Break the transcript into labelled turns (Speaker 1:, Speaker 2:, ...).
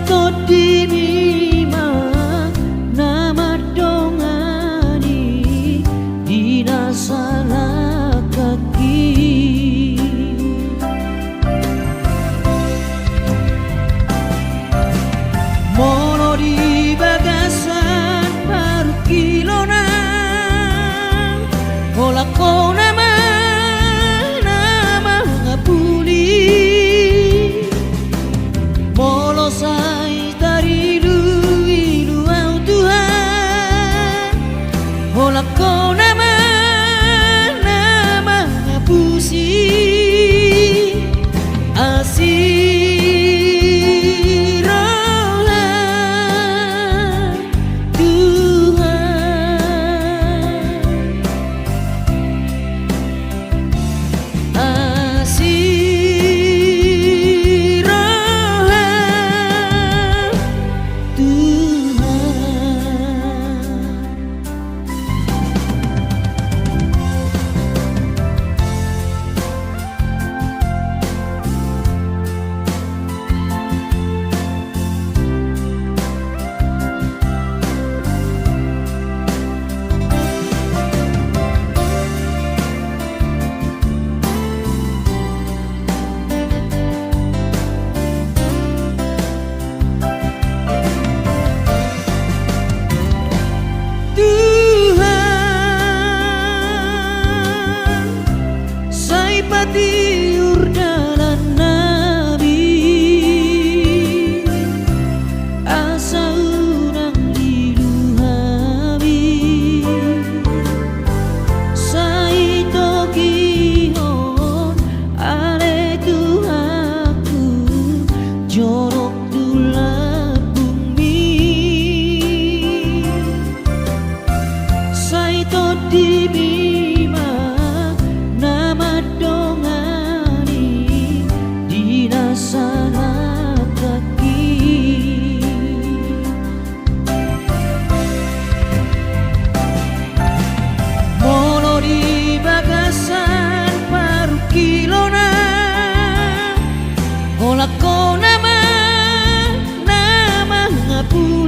Speaker 1: Saito dinima nama dongani dina salah kaki mono di bagasan baru kilona ola ko nama ngapuli molo sai dari ilu au Tuhan ola ko nama ngapusi tiur dalan nabi asa urang diluhabi Saito gihon ale Tuhaku jorok dula bumi Saito dibima nama dongani dina salah kaki mono di bagasan paru kilona ola ko nama ngapu